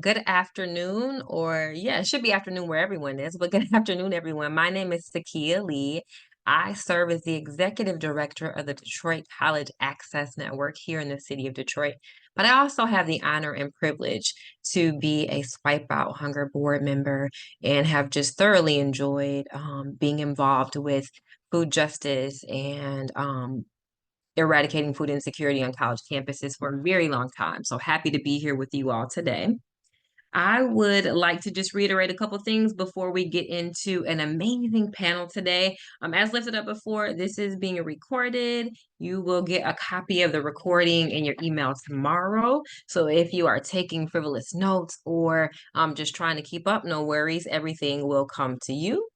good afternoon, or yeah, it should be afternoon where everyone is, but good afternoon, everyone. My name is Cyekeia Lee. I serve as the executive director of the Detroit College Access Network here in the city of Detroit. But I also have the honor and privilege to be a Swipe Out Hunger board member and have just thoroughly enjoyed being involved with food justice and eradicating food insecurity on college campuses for a very long time. So happy to be here with you all today. I would like to just reiterate a couple things before we get into an amazing panel today. As lifted up before, this is being recorded. You will get a copy of the recording in your email tomorrow. So if you are taking frivolous notes or just trying to keep up, no worries. Everything will come to you.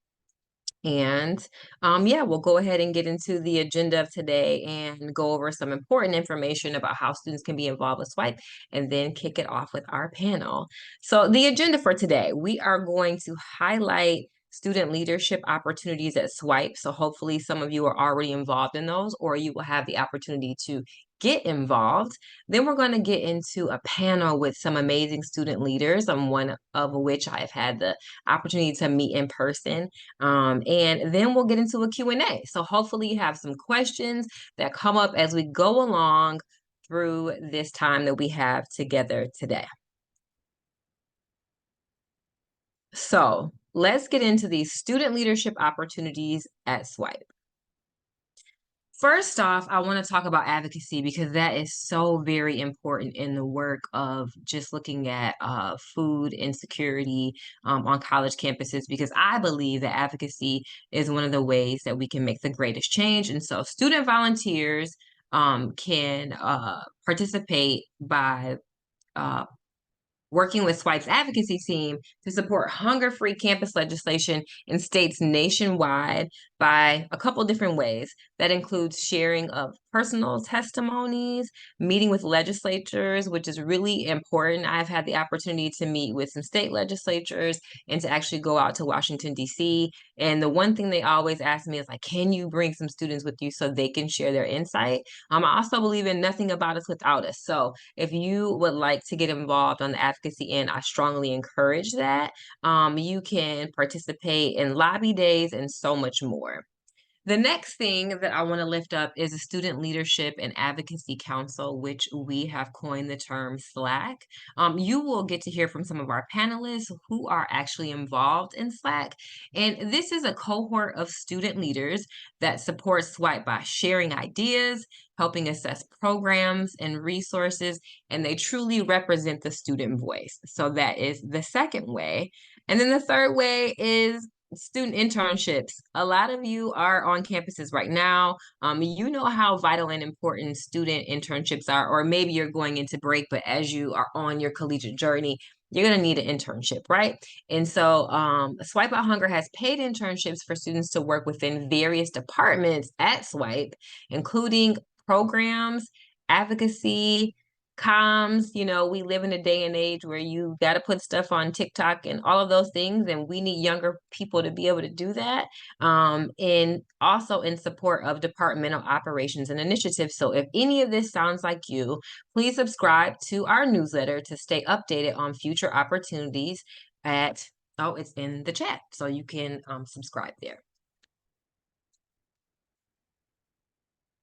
And yeah, we'll go ahead and get into the agenda of today and go over some important information about how students can be involved with Swipe and then kick it off with our panel. So the agenda for today, we are going to highlight student leadership opportunities at Swipe. So hopefully some of you are already involved in those, or you will have the opportunity to get involved. Then we're going to get into a panel with some amazing student leaders, one of which I have had the opportunity to meet in person. And then we'll get into a Q&A. So hopefully you have some questions that come up as we go along through this time that we have together today. So let's get into these student leadership opportunities at Swipe. First off, I want to talk about advocacy because that is so very important in the work of just looking at food insecurity on college campuses, because I believe that advocacy is one of the ways that we can make the greatest change. And so student volunteers can participate by working with Swipe's advocacy team to support hunger-free campus legislation in states nationwide by a couple different ways. That includes sharing of personal testimonies, meeting with legislatures, which is really important. I've had the opportunity to meet with some state legislatures and to actually go out to Washington, D.C. And the one thing they always ask me is like, can you bring some students with you so they can share their insight? I also believe in nothing about us without us. So if you would like to get involved on the advocacy end, I strongly encourage that. You can participate in lobby days and so much more. The next thing that I want to lift up is a Student Leadership and Advocacy Council, which we have coined the term SLAC. You will get to hear from some of our panelists who are actually involved in SLAC. And this is a cohort of student leaders that supports SWIPE by sharing ideas, helping assess programs and resources, and they truly represent the student voice. So that is the second way. And then the third way is student internships. A lot of you are on campuses right now. You know how vital and important student internships are, or maybe you're going into break, but as you are on your collegiate journey, you're going to need an internship, right? And so Swipe Out Hunger has paid internships for students to work within various departments at Swipe, including programs, advocacy, comms. You know, we live in a day and age where you got to put stuff on TikTok and all of those things, and we need younger people to be able to do that. And also in support of departmental operations and initiatives. So if any of this sounds like you, please subscribe to our newsletter to stay updated on future opportunities at, oh, it's in the chat, so you can subscribe there.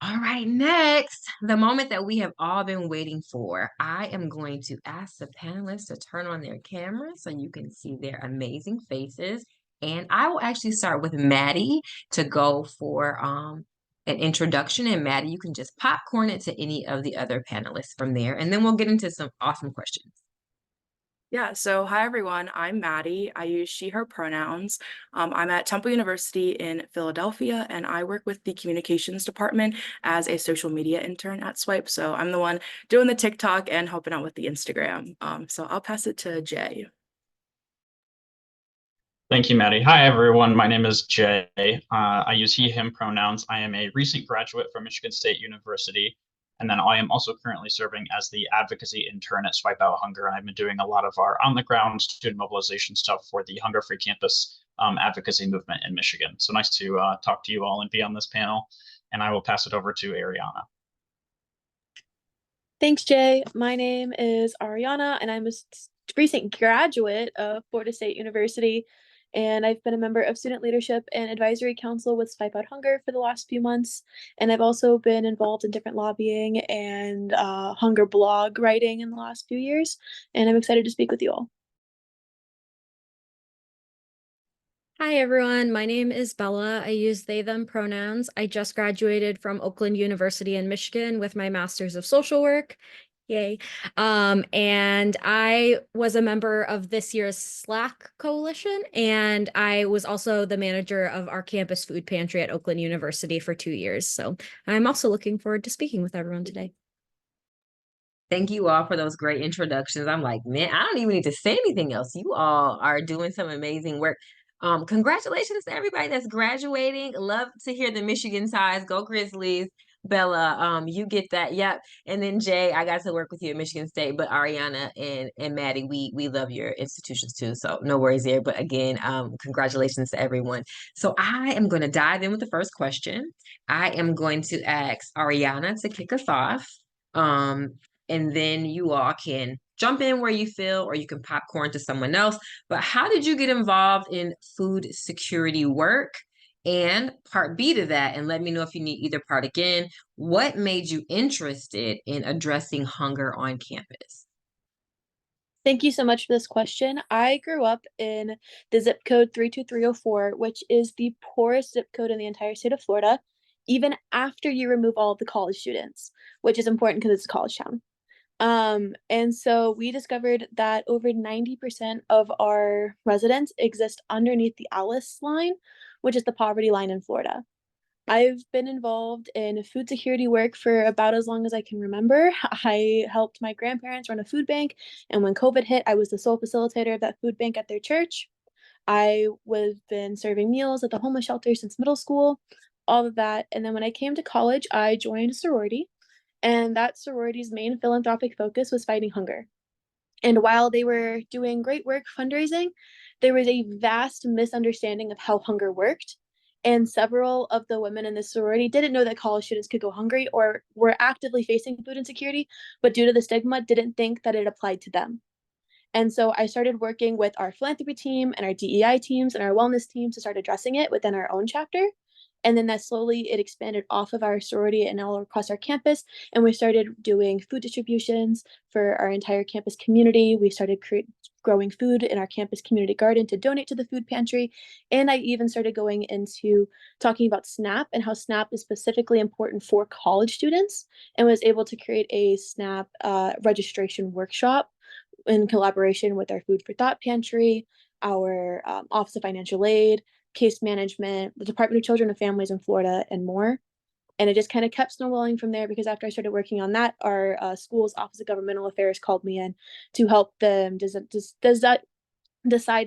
All right, next, the moment that we have all been waiting for. I am going to ask the panelists to turn on their cameras so you can see their amazing faces. And I will actually start with Maddie to go for an introduction. And Maddie, you can just popcorn it to any of the other panelists from there. And then we'll get into some awesome questions. Yeah, so hi everyone, I'm Maddie. I use she, her pronouns. I'm at Temple University in Philadelphia, and I work with the communications department as a social media intern at Swipe. So I'm the one doing the TikTok and helping out with the Instagram. So I'll pass it to Jay. Thank you, Maddie. Hi, everyone. My name is Jay. I use he, him pronouns. I am a recent graduate from Michigan State University. And then I am also currently serving as the advocacy intern at Swipe Out Hunger. And I've been doing a lot of our on-the-ground student mobilization stuff for the Hunger Free Campus advocacy movement in Michigan. So nice to talk to you all and be on this panel. And I will pass it over to Ariana. Thanks, Jay. My name is Ariana, and I'm a recent graduate of Florida State University, and I've been a member of student leadership and advisory council with Swipe Out Hunger for the last few months. And I've also been involved in different lobbying and hunger blog writing in the last few years. And I'm excited to speak with you all. Hi, everyone. My name is Bella. I use they, them pronouns. I just graduated from Oakland University in Michigan with my Master's of Social Work. Yay. And I was a member of this year's Slack coalition, and I was also the manager of our campus food pantry at Oakland University for 2 years. So I'm also looking forward to speaking with everyone today. Thank you all for those great introductions. I'm like, man, I don't even need to say anything else. You all are doing some amazing work. Congratulations to everybody that's graduating. Love to hear the Michigan sides. Go Grizzlies. Bella, you get that. Yep. And then Jay, I got to work with you at Michigan State, but Ariana and Maddie, we love your institutions too. So no worries there. But again, congratulations to everyone. So I am going to dive in with the first question. I am going to ask Ariana to kick us off. Um, and then you all can jump in where you feel, or you can popcorn to someone else. But how did you get involved in food security work? And part B to that, and let me know if you need either part again, what made you interested in addressing hunger on campus? Thank you so much for this question. I grew up in the zip code 32304, which is the poorest zip code in the entire state of Florida, even after you remove all of the college students, which is important because it's a college town. And so we discovered that over 90% of our residents exist underneath the Alice line, which is the poverty line in Florida. I've been involved in food security work for about as long as I can remember. I helped my grandparents run a food bank, and when COVID hit, I was the sole facilitator of that food bank at their church. I was been serving meals at the homeless shelter since middle school, all of that. And then when I came to college, I joined a sorority, and that sorority's main philanthropic focus was fighting hunger. And while they were doing great work fundraising, there was a vast misunderstanding of how hunger worked. And several of the women in this sorority didn't know that college students could go hungry or were actively facing food insecurity, but due to the stigma, didn't think that it applied to them. And so I started working with our philanthropy team and our DEI teams and our wellness teams to start addressing it within our own chapter. And then that slowly it expanded off of our sorority and all across our campus. And we started doing food distributions for our entire campus community. We started growing food in our campus community garden to donate to the food pantry. And I even started going into talking about SNAP and how SNAP is specifically important for college students, and was able to create a SNAP registration workshop in collaboration with our Food for Thought Pantry, our Office of Financial Aid, case management, the Department of Children and Families in Florida, and more. And it just kind of kept snowballing from there, because after I started working on that, our school's Office of Governmental Affairs called me in to help them decide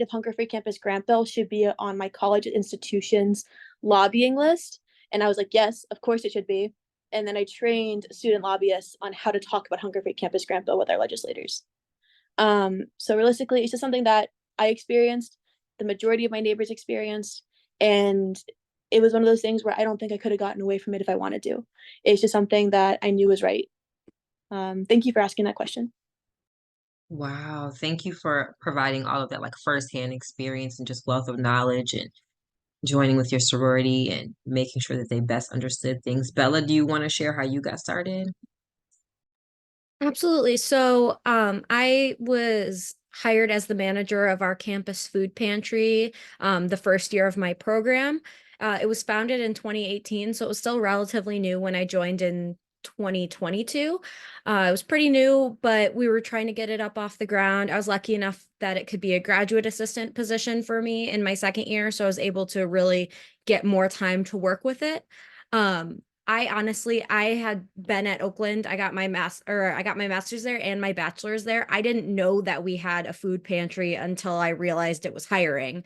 if Hunger Free Campus grant bill should be on my college institution's lobbying list. And I was like, yes, of course it should be. And then I trained student lobbyists on how to talk about Hunger Free Campus grant bill with our legislators. So realistically, it's just something that I experienced, the majority of my neighbors experienced, and it was one of those things where I don't think I could have gotten away from it if I wanted to. It's just something that I knew was right. Thank you for asking that question. Wow, thank you for providing all of that like firsthand experience and just wealth of knowledge, and joining with your sorority and making sure that they best understood things. Bella, do you want to share how you got started? Absolutely. So I was hired as the manager of our campus food pantry the first year of my program. It was founded in 2018, so it was still relatively new when I joined in 2022. It was pretty new, but we were trying to get it up off the ground. I was lucky enough that it could be a graduate assistant position for me in my second year, so I was able to really get more time to work with it. I had been at Oakland. I got my master's there and my bachelor's there. I didn't know that we had a food pantry until I realized it was hiring.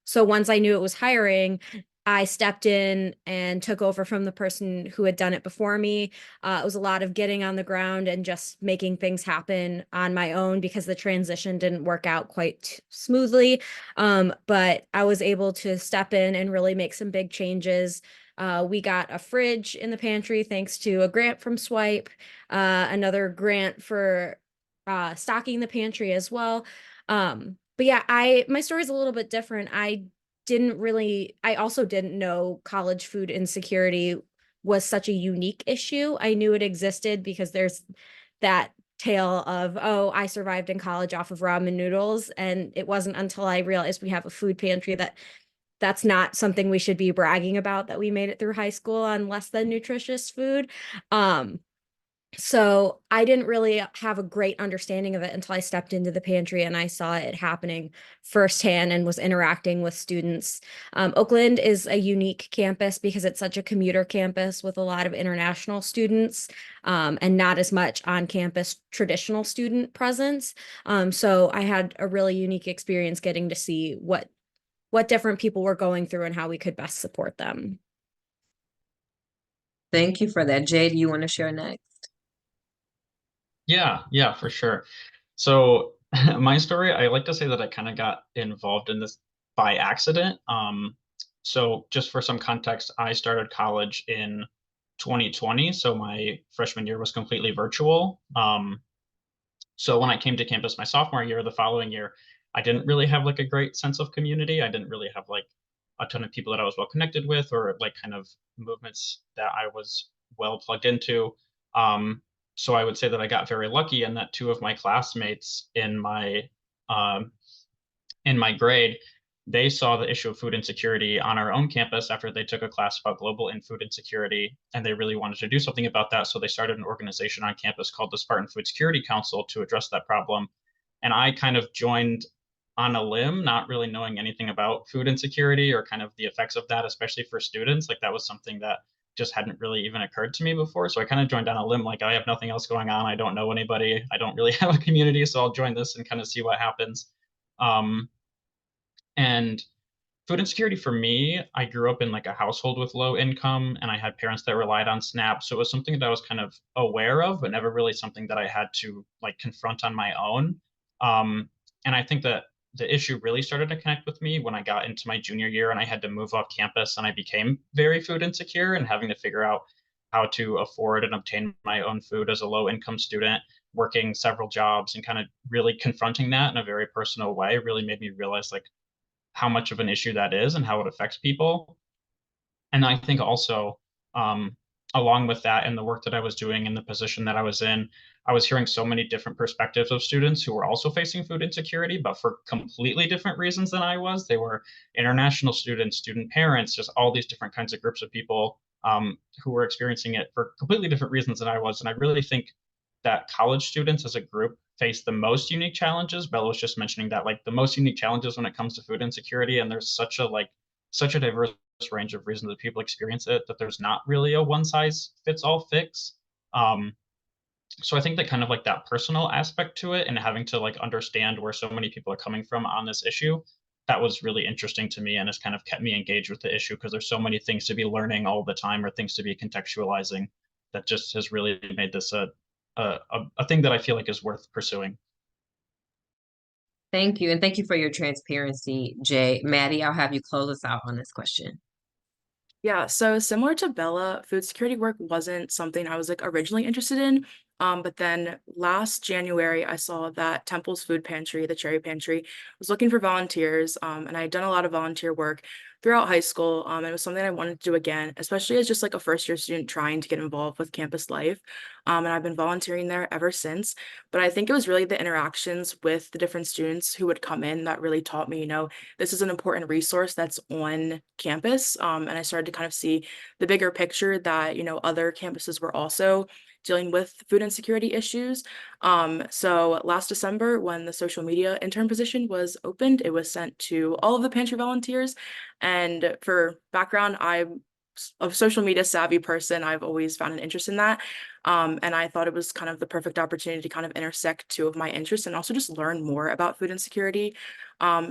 So once I knew it was hiring, I stepped in and took over from the person who had done it before me. It was a lot of getting on the ground and just making things happen on my own, because the transition didn't work out quite smoothly. But I was able to step in and really make some big changes. We got a fridge in the pantry thanks to a grant from Swipe, another grant for stocking the pantry as well. But yeah, my story is a little bit different. I also didn't know college food insecurity was such a unique issue. I knew it existed because there's that tale of, oh, I survived in college off of ramen noodles. And it wasn't until I realized we have a food pantry that that's not something we should be bragging about, that we made it through high school on less than nutritious food. So I didn't really have a great understanding of it until I stepped into the pantry and I saw it happening firsthand and was interacting with students. Oakland is a unique campus because it's such a commuter campus with a lot of international students, and not as much on-campus traditional student presence. So I had a really unique experience getting to see what different people were going through and how we could best support them. Thank you for that. Jay, do you want to share next? Yeah, for sure. So my story, I like to say that I kind of got involved in this by accident. So just for some context, I started college in 2020, so my freshman year was completely virtual. So when I came to campus my sophomore year, the following year, I didn't really have like a great sense of community. I didn't really have like a ton of people that I was well connected with, or like kind of movements that I was well plugged into. So I would say that I got very lucky in that two of my classmates um, in my grade, they saw the issue of food insecurity on our own campus after they took a class about global and food insecurity, and they really wanted to do something about that. So they started an organization on campus called the Spartan Food Security Council to address that problem. And I kind of joined on a limb, not really knowing anything about food insecurity or kind of the effects of that, especially for students. Like that was something that just hadn't really even occurred to me before. So I kind of joined on a limb, like I have nothing else going on. I don't know anybody. I don't really have a community. So I'll join this and kind of see what happens. Um, and food insecurity for me, I grew up in like a household with low income and I had parents that relied on SNAP. So it was something that I was kind of aware of, but never really something that I had to like confront on my own. And I think that the issue really started to connect with me when I got into my junior year and I had to move off campus and I became very food insecure and having to figure out how to afford and obtain my own food as a low income student, working several jobs and kind of really confronting that in a very personal way really made me realize like how much of an issue that is and how it affects people. And I think also, along with that, and the work that I was doing in the position that I was in, I was hearing so many different perspectives of students who were also facing food insecurity, but for completely different reasons than I was. They were international students, student parents, just all these different kinds of groups of people who were experiencing it for completely different reasons than I was. And I really think that college students as a group face the most unique challenges. Bella was just mentioning that, like the most unique challenges when it comes to food insecurity, and there's such a diverse range of reasons that people experience it that there's not really a one size fits all fix. Um, so I think that kind of like that personal aspect to it and having to like understand where so many people are coming from on this issue, that was really interesting to me and has kind of kept me engaged with the issue because there's so many things to be learning all the time or things to be contextualizing that just has really made this a thing that I feel like is worth pursuing. Thank you. And thank you for your transparency, Jay. Maddie, I'll have you close us out on this question. Yeah, so similar to Bella, food security work wasn't something I was like originally interested in. But then last January, I saw that Temple's Food Pantry, the Cherry Pantry, was looking for volunteers. And I had done a lot of volunteer work throughout high school. It was something I wanted to do again, especially as just like a first year student trying to get involved with campus life. And I've been volunteering there ever since. But I think it was really the interactions with the different students who would come in that really taught me, this is an important resource that's on campus. And I started to kind of see the bigger picture that, other campuses were also dealing with food insecurity issues. So last December, when the social media intern position was opened, it was sent to all of the pantry volunteers. And for background, I'm a social media savvy person. I've always found an interest in that. And I thought it was kind of the perfect opportunity to kind of intersect two of my interests and also just learn more about food insecurity.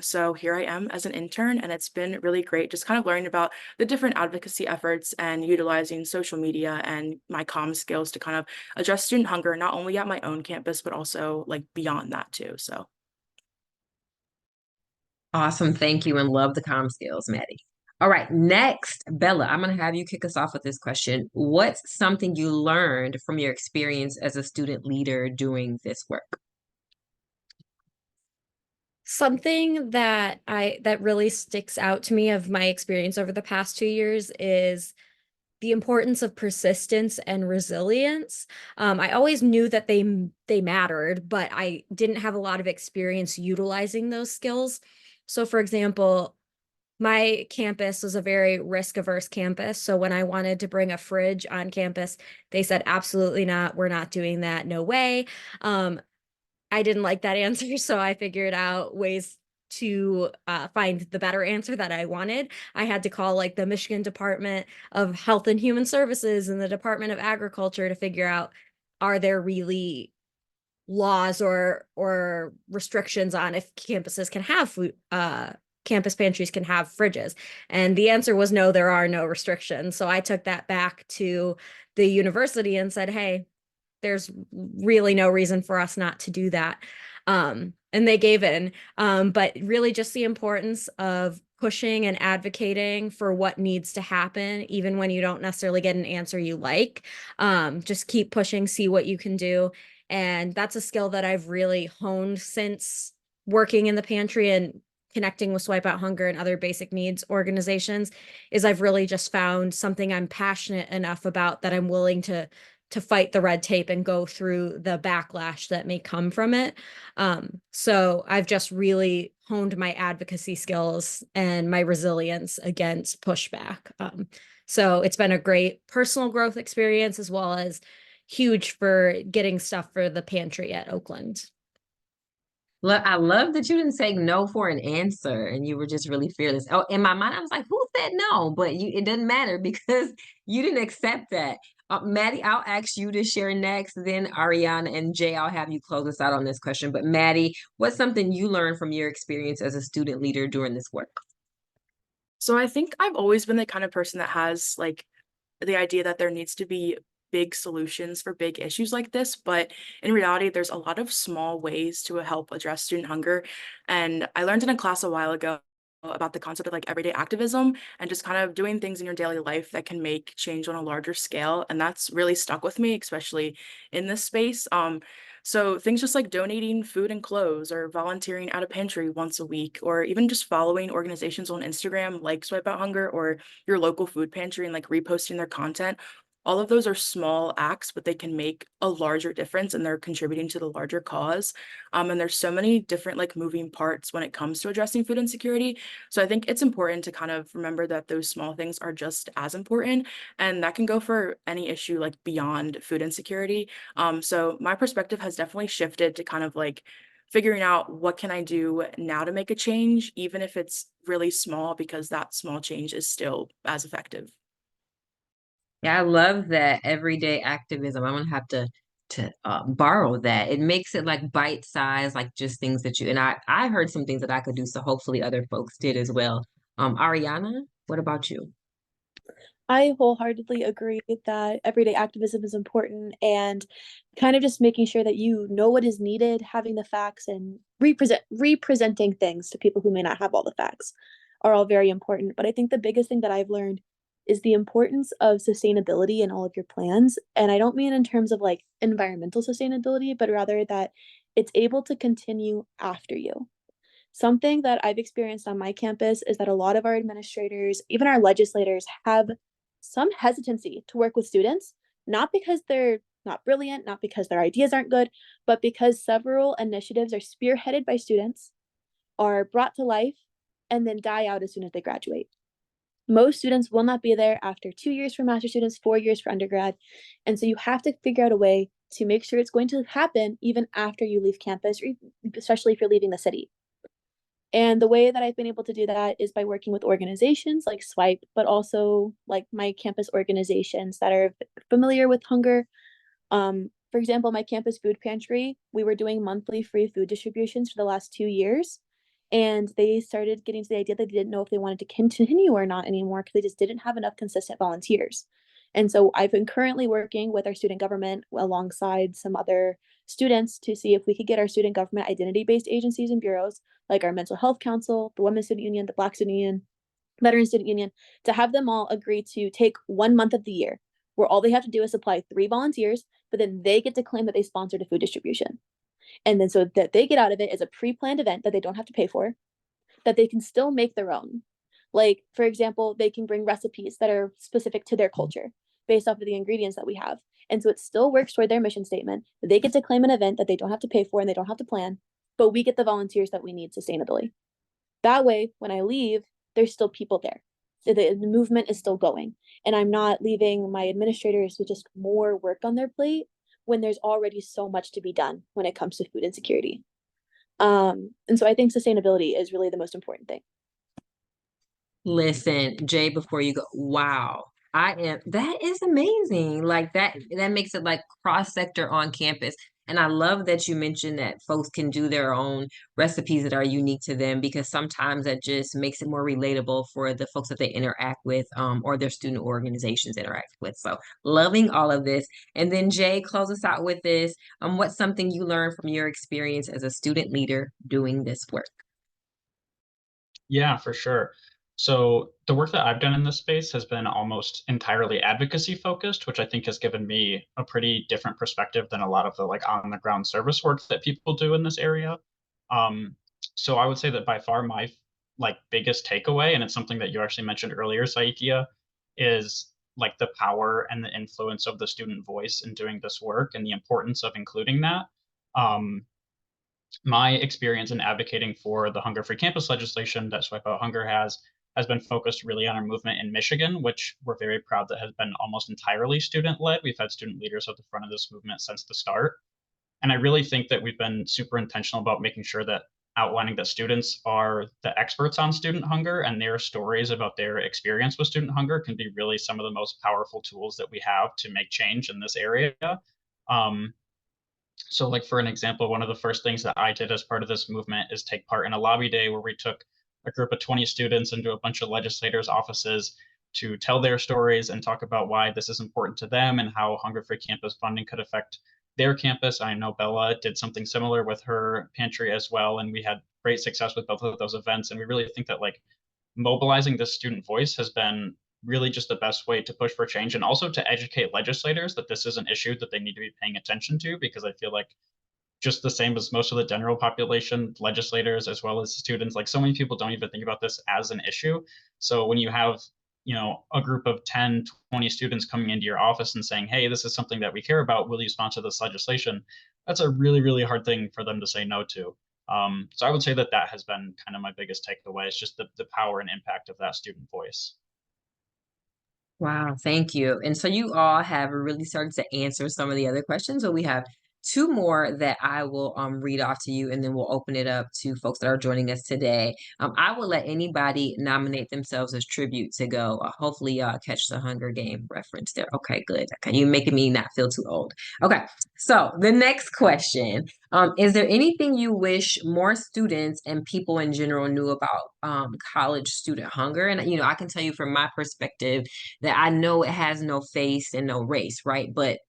So here I am as an intern, and it's been really great just kind of learning about the different advocacy efforts and utilizing social media and my comm skills to kind of address student hunger, not only at my own campus, but also like beyond that too. So Awesome. Thank you. And love the comm skills, Maddie. All right. Next, Bella, I'm going to have you kick us off with this question. What's something you learned from your experience as a student leader doing this work? Something that really sticks out to me of my experience over the past 2 years is the importance of persistence and resilience. I always knew that they mattered, but I didn't have a lot of experience utilizing those skills. So, for example, my campus was a very risk-averse campus. So when I wanted to bring a fridge on campus, they said, absolutely not. We're not doing that. No way. I didn't like that answer, so I figured out ways to find the better answer that I wanted. I had to call like the Michigan Department of Health and Human Services and the Department of Agriculture to figure out, are there really laws or restrictions on if campuses can have food, campus pantries can have fridges? And the answer was no, there are no restrictions. So I took that back to the university and said, hey, there's really no reason for us not to do that. And they gave in. But really just the importance of pushing and advocating for what needs to happen, even when you don't necessarily get an answer you like. Just keep pushing, see what you can do. And that's a skill that I've really honed since working in the pantry and connecting with Swipe Out Hunger and other basic needs organizations, is I've really just found something I'm passionate enough about that I'm willing to fight the red tape and go through the backlash that may come from it. So I've just really honed my advocacy skills and my resilience against pushback. So it's been a great personal growth experience, as well as huge for getting stuff for the pantry at Oakland. Look, I love that you didn't say no for an answer and you were just really fearless. Oh, in my mind, I was like, who said no? But it doesn't matter because you didn't accept that. Maddie, I'll ask you to share next. Then Ariana and Jay, I'll have you close us out on this question. But Maddie, what's something you learned from your experience as a student leader during this work? So I think I've always been the kind of person that has like the idea that there needs to be big solutions for big issues like this, but in reality, there's a lot of small ways to help address student hunger. And I learned in a class a while ago about the concept of like everyday activism and just kind of doing things in your daily life that can make change on a larger scale. And that's really stuck with me, especially in this space. So things just like donating food and clothes or volunteering at a pantry once a week, or even just following organizations on Instagram like Swipe Out Hunger or your local food pantry and like reposting their content. All of those are small acts, but they can make a larger difference and they're contributing to the larger cause. And there's so many different like moving parts when it comes to addressing food insecurity. So I think it's important to kind of remember that those small things are just as important. And that can go for any issue like beyond food insecurity. So my perspective has definitely shifted to kind of like figuring out what can I do now to make a change, even if it's really small, because that small change is still as effective. Yeah, I love that everyday activism. I'm gonna have to borrow that. It makes it like bite size, like just things that you and I heard some things that I could do, so hopefully other folks did as well. Ariana, what about you? I wholeheartedly agree that everyday activism is important, and kind of just making sure that you know what is needed, having the facts, and representing things to people who may not have all the facts are all very important. But I think the biggest thing that I've learned is the importance of sustainability in all of your plans. And I don't mean in terms of like environmental sustainability, but rather that it's able to continue after you. Something that I've experienced on my campus is that a lot of our administrators, even our legislators, have some hesitancy to work with students, not because they're not brilliant, not because their ideas aren't good, but because several initiatives are spearheaded by students, are brought to life, and then die out as soon as they graduate. Most students will not be there after 2 years for master students, 4 years for undergrad. And so you have to figure out a way to make sure it's going to happen even after you leave campus, or especially if you're leaving the city. And the way that I've been able to do that is by working with organizations like Swipe, but also like my campus organizations that are familiar with hunger. For example, my campus food pantry, we were doing monthly free food distributions for the last 2 years. And they started getting to the idea that they didn't know if they wanted to continue or not anymore because they just didn't have enough consistent volunteers. And so I've been currently working with our student government alongside some other students to see if we could get our student government identity-based agencies and bureaus like our mental health council, the Women's Student Union, the Black Student Union, Veteran Student Union, to have them all agree to take 1 month of the year where all they have to do is supply 3 volunteers, but then they get to claim that they sponsored a food distribution. And then so that they get out of it is a pre-planned event that they don't have to pay for, that they can still make their own. Like, for example, they can bring recipes that are specific to their culture based off of the ingredients that we have. And so it still works toward their mission statement. They get to claim an event that they don't have to pay for and they don't have to plan, but we get the volunteers that we need sustainably. That way, when I leave, there's still people there. The movement is still going. And I'm not leaving my administrators with just more work on their plate when there's already so much to be done when it comes to food insecurity. And so I think sustainability is really the most important thing. Listen, Jay, before you go, wow. That is amazing. Like that makes it like cross sector on campus. And I love that you mentioned that folks can do their own recipes that are unique to them, because sometimes that just makes it more relatable for the folks that they interact with, or their student organizations interact with. So loving all of this. And then Jay, close us out with this. What's something you learned from your experience as a student leader doing this work? Yeah, for sure. So the work that I've done in this space has been almost entirely advocacy focused, which I think has given me a pretty different perspective than a lot of the like on the ground service work that people do in this area. Um, so I would say that by far my like biggest takeaway, and it's something that you actually mentioned earlier, Cyekeia, is like the power and the influence of the student voice in doing this work and the importance of including that. Um, my experience in advocating for the hunger-free campus legislation that Swipe Out Hunger has been focused really on our movement in Michigan, which we're very proud that has been almost entirely student-led. We've had student leaders at the front of this movement since the start. And I really think that we've been super intentional about making sure that outlining that students are the experts on student hunger, and their stories about their experience with student hunger can be really some of the most powerful tools that we have to make change in this area. Um, so like for an example, one of the first things that I did as part of this movement is take part in a lobby day where we took a group of 20 students into a bunch of legislators' offices to tell their stories and talk about why this is important to them and how hunger-free campus funding could affect their campus. I know Bella did something similar with her pantry as well, and we had great success with both of those events. And we really think that like mobilizing this student voice has been really just the best way to push for change, and also to educate legislators that this is an issue that they need to be paying attention to, because I feel like just the same as most of the general population, legislators as well as students, like so many people don't even think about this as an issue. So when you have, you know, a group of 10, 20 students coming into your office and saying, hey, this is something that we care about, will you sponsor this legislation? That's a really, really hard thing for them to say no to. So I would say that that has been kind of my biggest takeaway. It's just the power and impact of that student voice. Wow, thank you. And so you all have really started to answer some of the other questions. So we have two more that I will read off to you, and then we'll open it up to folks that are joining us today. I will let anybody nominate themselves as tribute to go. Hopefully y'all catch the Hunger Game reference there. Okay, good. Okay, you're making me not feel too old. Okay, so the next question. Is there anything you wish more students and people in general knew about college student hunger? And, you know, I can tell you from my perspective that I know it has no face and no race, right? But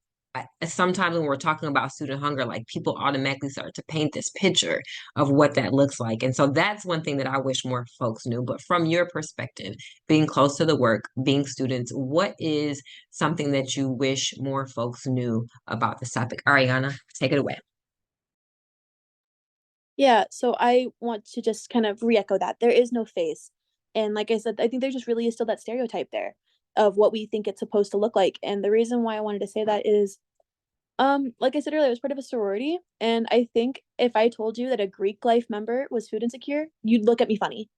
sometimes when we're talking about student hunger, like people automatically start to paint this picture of what that looks like. And so that's one thing that I wish more folks knew. But from your perspective, being close to the work, being students, what is something that you wish more folks knew about this topic? Ariana, take it away. Yeah, so I want to just kind of re-echo that. There is no face. And like I said, I think there just really is still that stereotype there of what we think it's supposed to look like. And the reason why I wanted to say that is, like I said earlier, I was part of a sorority. And I think if I told you that a Greek life member was food insecure, you'd look at me funny.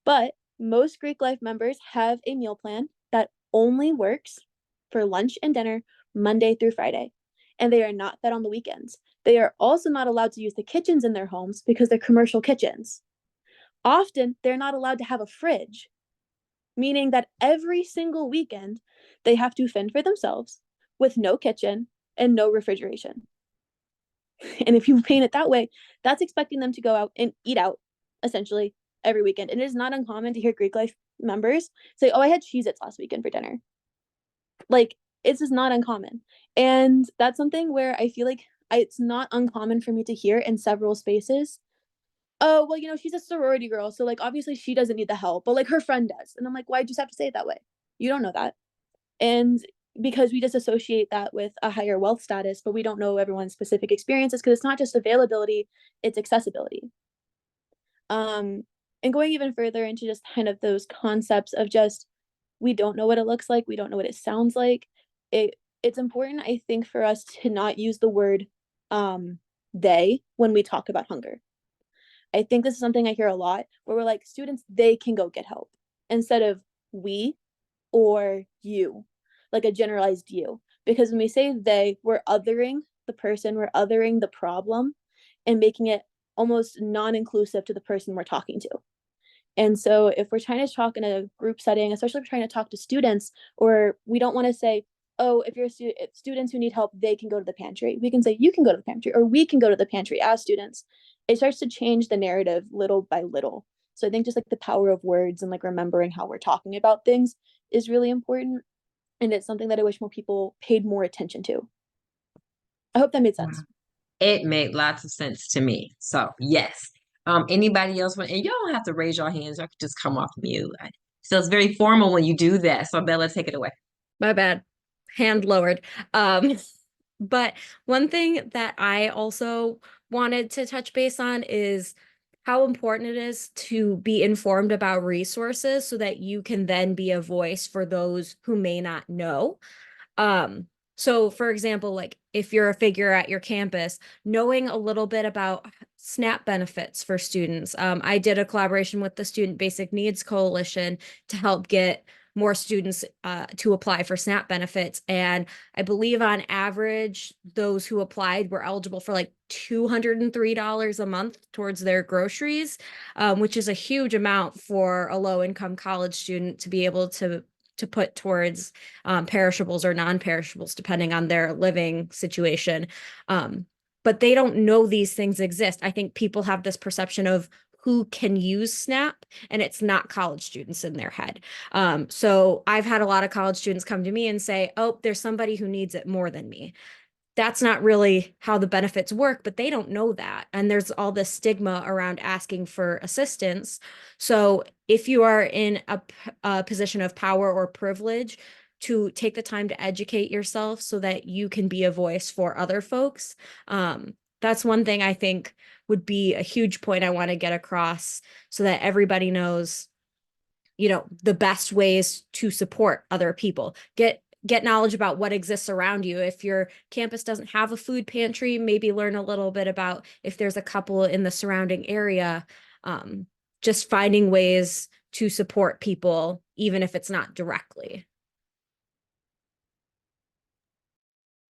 But most Greek life members have a meal plan that only works for lunch and dinner Monday through Friday. And they are not fed on the weekends. They are also not allowed to use the kitchens in their homes because they're commercial kitchens. Often, they're not allowed to have a fridge, meaning that every single weekend, they have to fend for themselves with no kitchen and no refrigeration. And if you paint it that way, that's expecting them to go out and eat out, essentially, every weekend. And it is not uncommon to hear Greek life members say, oh, I had Cheez-Its last weekend for dinner. Like, it's just not uncommon. And that's something where I feel like it's not uncommon for me to hear in several spaces. Oh, well, you know, she's a sorority girl, so like obviously she doesn't need the help, but like her friend does. And I'm like, why'd you just have to say it that way? You don't know that. And because we just associate that with a higher wealth status, but we don't know everyone's specific experiences because it's not just availability, it's accessibility. And going even further into just kind of those concepts of just we don't know what it looks like, we don't know what it sounds like. It's important, I think, for us to not use the word they when we talk about hunger. I think this is something I hear a lot where we're like, students, they can go get help instead of we or you, like a generalized you. Because when we say they, we're othering the person, we're othering the problem and making it almost non-inclusive to the person we're talking to. And so if we're trying to talk in a group setting, especially if we're trying to talk to students, or we don't want to say, oh, if you're if students who need help, they can go to the pantry. We can say, you can go to the pantry, or we can go to the pantry as students. It starts to change the narrative little by little. So I think just like the power of words and like remembering how we're talking about things is really important. And it's something that I wish more people paid more attention to. I hope that made sense. It made lots of sense to me. So yes. Anybody else want, and you don't have to raise your hands, you could just come off mute. So it's very formal when you do that. So Bella, take it away. My bad. Hand lowered. But one thing that I also wanted to touch base on is how important it is to be informed about resources so that you can then be a voice for those who may not know. So for example, like if you're a figure at your campus, knowing a little bit about SNAP benefits for students. I did a collaboration with the Student Basic Needs Coalition to help get more students to apply for SNAP benefits. And I believe on average, those who applied were eligible for like $203 a month towards their groceries, which is a huge amount for a low-income college student to be able to put towards perishables or non-perishables, depending on their living situation. But they don't know these things exist. I think people have this perception of who can use SNAP, and it's not college students in their head. So I've had a lot of college students come to me and say, oh, there's somebody who needs it more than me. That's not really how the benefits work, but they don't know that. And there's all this stigma around asking for assistance. So if you are in a position of power or privilege, to take the time to educate yourself so that you can be a voice for other folks. That's one thing I think would be a huge point I want to get across so that everybody knows, you know, the best ways to support other people. Get knowledge about what exists around you. If your campus doesn't have a food pantry, maybe learn a little bit about if there's a couple in the surrounding area. Just finding ways to support people, even if it's not directly.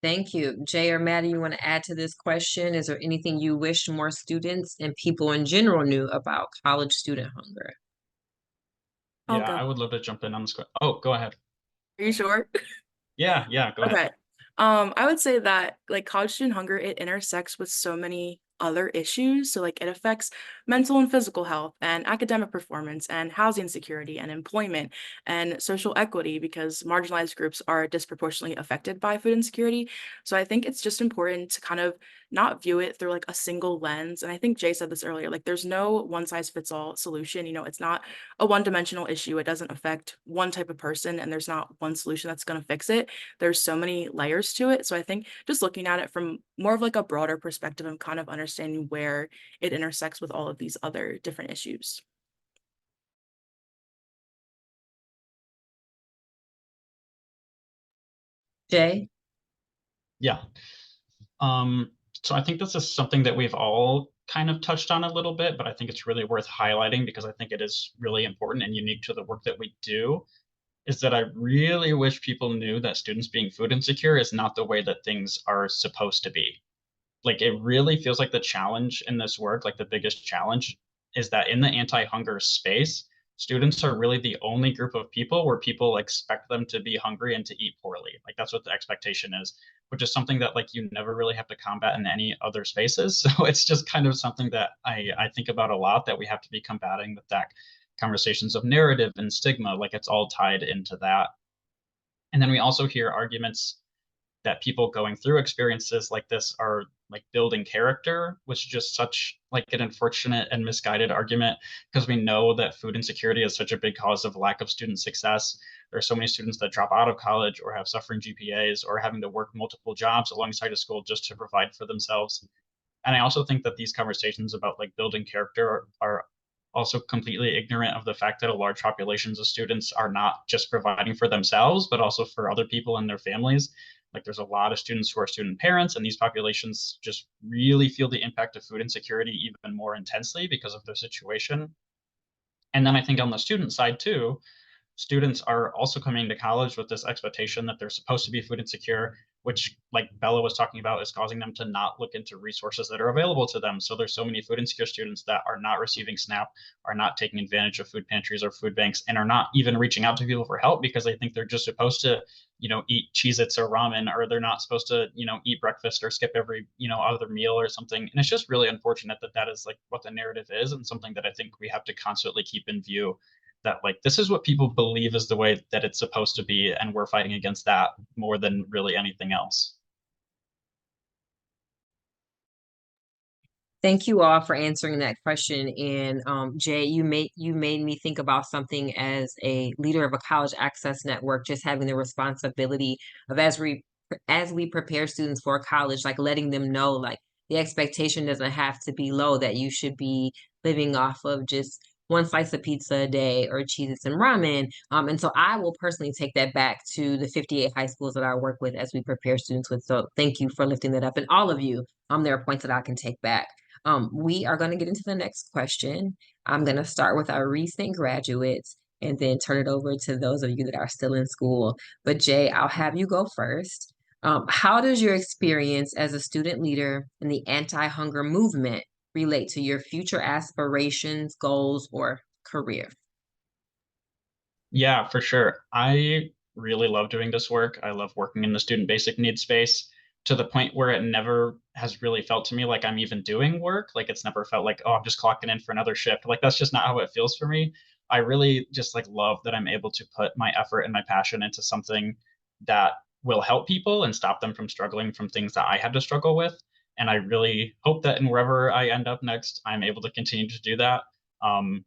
Thank you. Jay or Maddie, you want to add to this question? Is there anything you wish more students and people in general knew about college student hunger? Yeah, I would love to jump in on this. Oh, go ahead. Are you sure? Yeah, go ahead. Okay. I would say that like college student hunger, it intersects with so many other issues. So like it affects mental and physical health and academic performance and housing security and employment and social equity because marginalized groups are disproportionately affected by food insecurity. So I think it's just important to kind of not view it through like a single lens. And I think Jay said this earlier, like there's no one size fits all solution. You know, it's not a one-dimensional issue. It doesn't affect one type of person and there's not one solution that's going to fix it. There's so many layers to it. So I think just looking at it from more of like a broader perspective and kind of understanding where it intersects with all of these other different issues. Jay? Yeah. So I think this is something that we've all kind of touched on a little bit, but I think it's really worth highlighting because I think it is really important and unique to the work that we do, is that I really wish people knew that students being food insecure is not the way that things are supposed to be. Like it really feels like the challenge in this work, like the biggest challenge is that in the anti-hunger space, students are really the only group of people where people expect them to be hungry and to eat poorly. Like that's what the expectation is, which is something that like you never really have to combat in any other spaces. So it's just kind of something that I think about a lot, that we have to be combating with that conversations of narrative and stigma, like it's all tied into that. And then we also hear arguments that people going through experiences like this are like building character, which is just such like an unfortunate and misguided argument, because we know that food insecurity is such a big cause of lack of student success. There are so many students that drop out of college or have suffering GPAs or having to work multiple jobs alongside of school just to provide for themselves. And I also think that these conversations about like building character are also completely ignorant of the fact that a large populations of students are not just providing for themselves, but also for other people and their families. Like there's a lot of students who are student parents, and these populations just really feel the impact of food insecurity even more intensely because of their situation. And then I think on the student side too, students are also coming to college with this expectation that they're supposed to be food insecure, which, like Bella was talking about, is causing them to not look into resources that are available to them. So there's so many food insecure students that are not receiving SNAP, are not taking advantage of food pantries or food banks, and are not even reaching out to people for help because they think they're just supposed to, eat Cheez-Its or ramen, or they're not supposed to, eat breakfast or skip every, other meal or something. And it's just really unfortunate that that is like what the narrative is, and something that I think we have to constantly keep in view, that like this is what people believe is the way that it's supposed to be, and we're fighting against that more than really anything else. Thank you all for answering that question. And Jay, you made me think about something as a leader of a college access network, just having the responsibility of as we prepare students for college, like letting them know like the expectation doesn't have to be low, that you should be living off of just one slice of pizza a day or Cheez-Its and ramen. And so I will personally take that back to the 58 high schools that I work with as we prepare students with. So thank you for lifting that up. And all of you, there are points that I can take back. We are going to get into the next question. I'm going to start with our recent graduates and then turn it over to those of you that are still in school. But Jay, I'll have you go first. How does your experience as a student leader in the anti-hunger movement relate to your future aspirations, goals, or career? Yeah, for sure. I really love doing this work. I love working in the student basic needs space, to the point where it never has really felt to me like I'm even doing work. Like it's never felt like, oh, I'm just clocking in for another shift. Like that's just not how it feels for me. I really just like love that I'm able to put my effort and my passion into something that will help people and stop them from struggling from things that I had to struggle with. And I really hope that in wherever I end up next, I'm able to continue to do that. Um,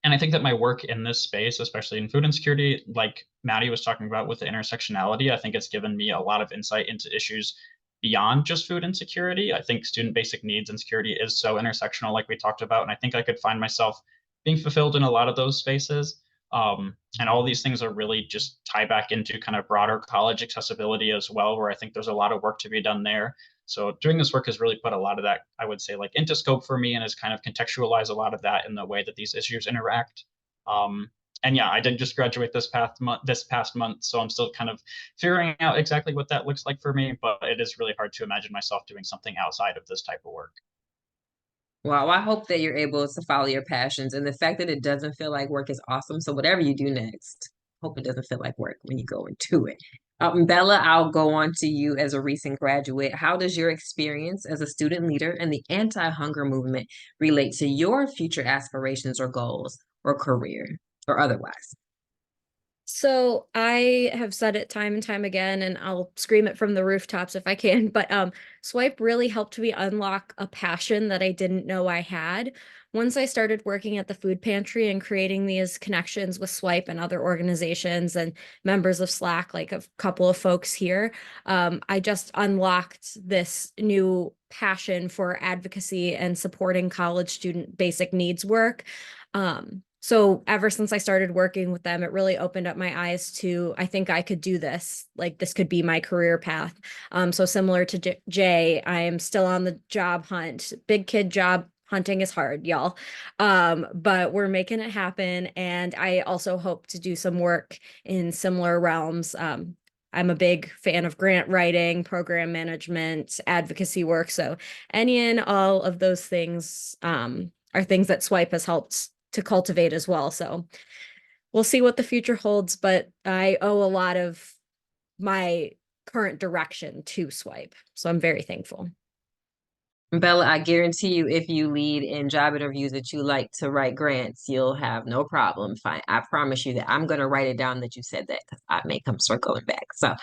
and I think that my work in this space, especially in food insecurity, like Maddie was talking about with the intersectionality, I think it's given me a lot of insight into issues beyond just food insecurity. I think student basic needs and security is so intersectional, like we talked about. And I think I could find myself being fulfilled in a lot of those spaces. And all these things are really just tie back into kind of broader college accessibility as well, where I think there's a lot of work to be done there. So doing this work has really put a lot of that, I would say, like into scope for me, and has kind of contextualized a lot of that in the way that these issues interact. Um, and yeah, I did just graduate this past month, so I'm still kind of figuring out exactly what that looks like for me. But it is really hard to imagine myself doing something outside of this type of work. Well, I hope that you're able to follow your passions, and the fact that it doesn't feel like work is awesome. So whatever you do next, hope it doesn't feel like work when you go into it. Bella, I'll go on to you as a recent graduate. How does your experience as a student leader in the anti-hunger movement relate to your future aspirations or goals or career or otherwise? So I have said it time and time again, and I'll scream it from the rooftops if I can, but Swipe really helped me unlock a passion that I didn't know I had. Once I started working at the food pantry and creating these connections with Swipe and other organizations and members of Slack, like a couple of folks here, I just unlocked this new passion for advocacy and supporting college student basic needs work. So ever since I started working with them, it really opened up my eyes to, I think I could do this. Like this could be my career path. So similar to Jay, I am still on the job hunt. Big kid job hunting is hard, y'all. But we're making it happen. And I also hope to do some work in similar realms. I'm a big fan of grant writing, program management, advocacy work. So any and all of those things are things that Swipe has helped to cultivate as well. So we'll see what the future holds, but I owe a lot of my current direction to Swipe. So I'm very thankful. Bella, I guarantee you, if you lead in job interviews that you like to write grants, you'll have no problem. Fine. I promise you that I'm going to write it down that you said that, because I may come circling back. So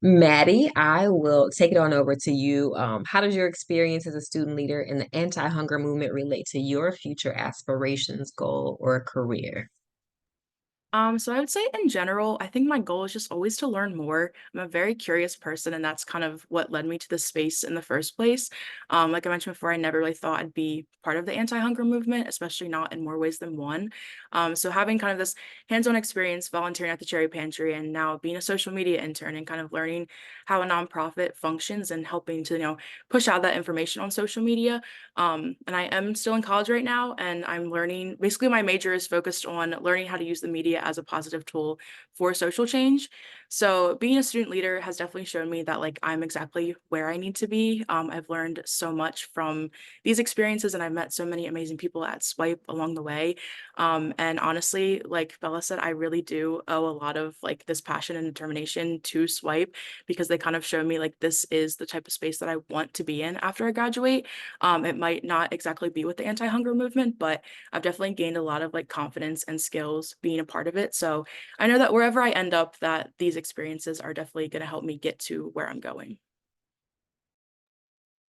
Maddie, I will take it on over to you. How does your experience as a student leader in the anti-hunger movement relate to your future aspirations, goal, or career? So I would say in general, I think my goal is just always to learn more. I'm a very curious person, and that's kind of what led me to this space in the first place. Like I mentioned before, I never really thought I'd be part of the anti-hunger movement, especially not in more ways than one. So having kind of this hands-on experience volunteering at the Cherry Pantry and now being a social media intern and kind of learning how a nonprofit functions and helping to, push out that information on social media. And I am still in college right now, and I'm learning. Basically, my major is focused on learning how to use the media as a positive tool for social change. So being a student leader has definitely shown me that like I'm exactly where I need to be. I've learned so much from these experiences, and I've met so many amazing people at Swipe along the way. And honestly, like Bella said, I really do owe a lot of like this passion and determination to Swipe because they kind of showed me like this is the type of space that I want to be in after I graduate. It might not exactly be with the anti-hunger movement, but I've definitely gained a lot of like confidence and skills being a part of it. So I know that wherever I end up, that these experiences are definitely going to help me get to where I'm going.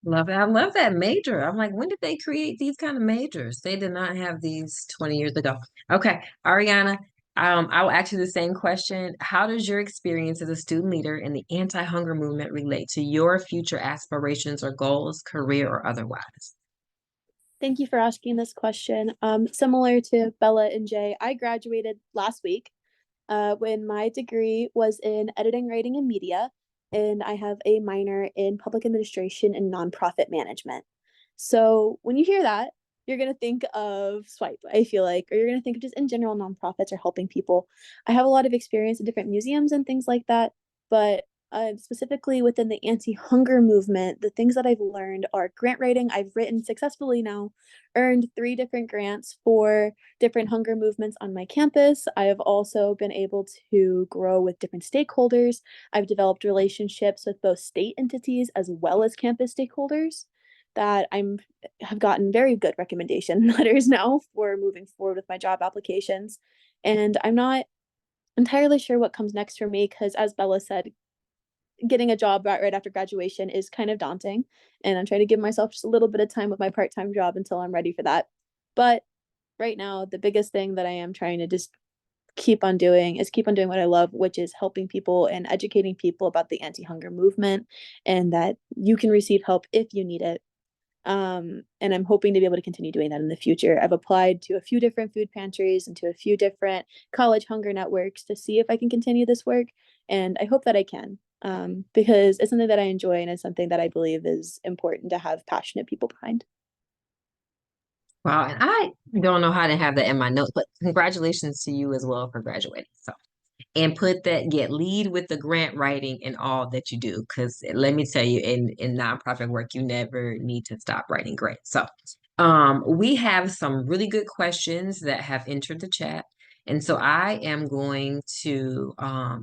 Love it. I love that major. I'm like, when did they create these kind of majors? They did not have these 20 years ago. Okay, Ariana, I will ask you the same question. How does your experience as a student leader in the anti-hunger movement relate to your future aspirations or goals, career or otherwise? Thank you for asking this question. Similar to Bella and Jay, I graduated last week when my degree was in editing, writing, and media, and I have a minor in public administration and nonprofit management. So when you hear that, you're going to think of Swipe, I feel like, or you're going to think of just in general nonprofits or helping people. I have a lot of experience in different museums and things like that, but specifically within the anti-hunger movement, the things that I've learned are grant writing. I've written successfully now, earned 3 different grants for different hunger movements on my campus. I have also been able to grow with different stakeholders. I've developed relationships with both state entities as well as campus stakeholders that have gotten very good recommendation letters now for moving forward with my job applications. And I'm not entirely sure what comes next for me because, as Bella said, getting a job right after graduation is kind of daunting. And I'm trying to give myself just a little bit of time with my part-time job until I'm ready for that. But right now, the biggest thing that I am trying to just keep on doing what I love, which is helping people and educating people about the anti-hunger movement and that you can receive help if you need it. And I'm hoping to be able to continue doing that in the future. I've applied to a few different food pantries and to a few different college hunger networks to see if I can continue this work. And I hope that I can, because it's something that I enjoy and it's something that I believe is important to have passionate people behind. Wow, and I don't know how to have that in my notes, but congratulations to you as well for graduating. So, and put that, lead with the grant writing and all that you do. Because let me tell you, in nonprofit work, you never need to stop writing grants. So, we have some really good questions that have entered the chat. And so I am going to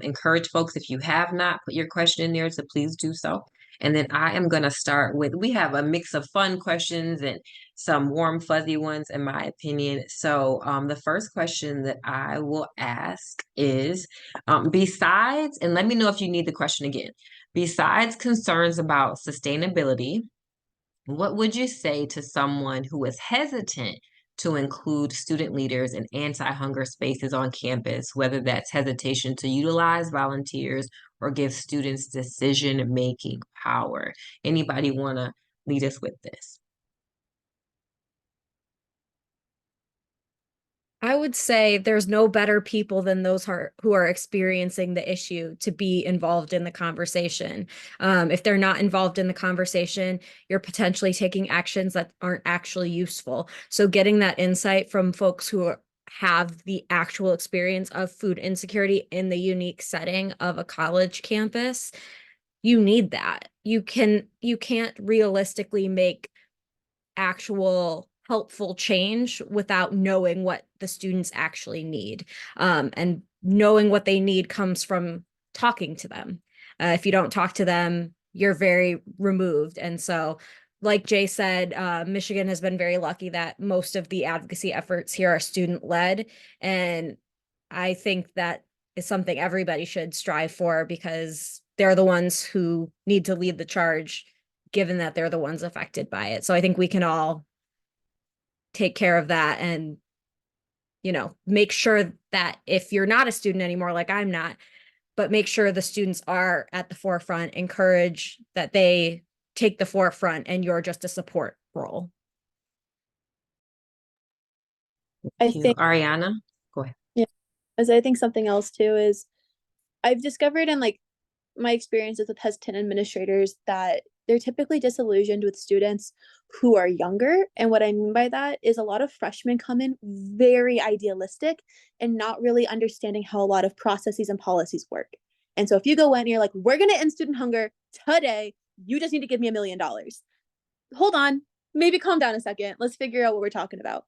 encourage folks, if you have not put your question in there, to please do so. And then I am going to start with, we have a mix of fun questions and some warm, fuzzy ones, in my opinion. So the first question that I will ask is, besides, and let me know if you need the question again, besides concerns about sustainability, what would you say to someone who is hesitant to include student leaders in anti-hunger spaces on campus, whether that's hesitation to utilize volunteers or give students decision-making power? Anybody want to lead us with this? I would say there's no better people than those who are experiencing the issue to be involved in the conversation. If they're not involved in the conversation, you're potentially taking actions that aren't actually useful. So getting that insight from folks who have the actual experience of food insecurity in the unique setting of a college campus, you need that. You can't realistically make actual helpful change without knowing what the students actually need. And knowing what they need comes from talking to them. If you don't talk to them, you're very removed. And so, like Jay said, Michigan has been very lucky that most of the advocacy efforts here are student led. And I think that is something everybody should strive for because they're the ones who need to lead the charge, given that they're the ones affected by it. So I think we can all take care of that and, make sure that if you're not a student anymore, like I'm not, but make sure the students are at the forefront, encourage that they take the forefront, and you're just a support role. I Thank you. think, Ariana, go ahead. yeah, as I think something else too is I've discovered in like my experiences with hesitant administrators that they're typically disillusioned with students who are younger. And what I mean by that is a lot of freshmen come in very idealistic and not really understanding how a lot of processes and policies work. And so if you go in and you're like, we're going to end student hunger today, you just need to give me $1 million. Hold on, maybe calm down a second. Let's figure out what we're talking about.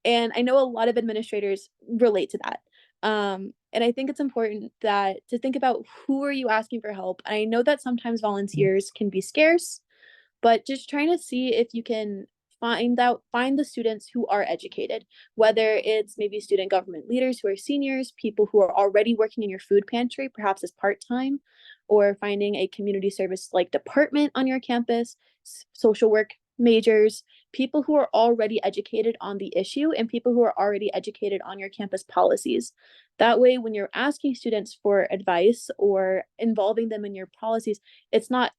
And I know a lot of administrators relate to that. And I think it's important that to think about who are you asking for help. I know that sometimes volunteers can be scarce, but just trying to see if you can find the students who are educated, whether it's maybe student government leaders who are seniors, people who are already working in your food pantry, perhaps as part-time, or finding a community service like department on your campus, social work majors, people who are already educated on the issue, and people who are already educated on your campus policies. That way, when you're asking students for advice or involving them in your policies, it's not,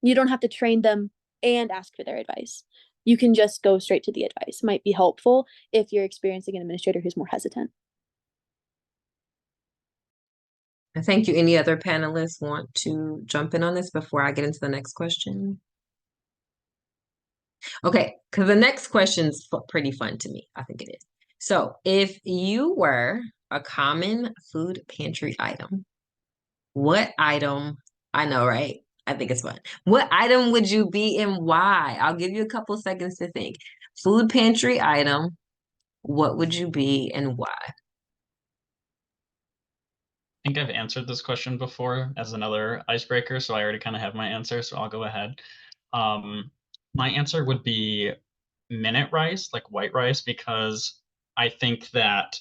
you don't have to train them and ask for their advice. You can just go straight to the advice. It might be helpful if you're experiencing an administrator who's more hesitant. Thank you. Any other panelists want to jump in on this before I get into the next question? Okay, because the next question's pretty fun to me. I think it is. So, if you were a common food pantry item, what item, I know, right? I think it's fun. What item would you be and why? I'll give you a couple seconds to think. Food pantry item, what would you be and why? I think I've answered this question before as another icebreaker, so I already kind of have my answer, so I'll go ahead. My answer would be minute rice, like white rice, because I think that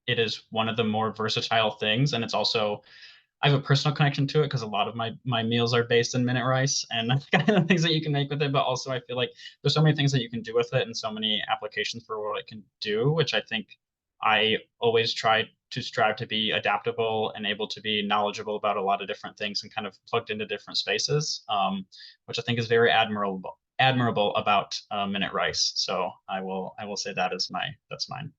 it is one of the more versatile things, and it's also I have a personal connection to it because a lot of my meals are based in minute rice and kind of things that you can make with it. But also, I feel like there's so many things that you can do with it and so many applications for what it can do, which I think I always try to strive to be adaptable and able to be knowledgeable about a lot of different things and kind of plugged into different spaces, which I think is very admirable about minute rice. So I will say that's mine.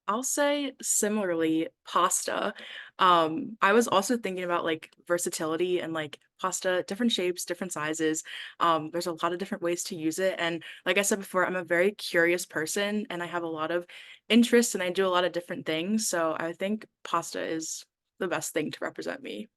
I'll say similarly pasta. I was also thinking about like versatility and like pasta, different shapes, different sizes. There's a lot of different ways to use it. And like I said before, I'm a very curious person and I have a lot of interests and I do a lot of different things. So I think pasta is the best thing to represent me.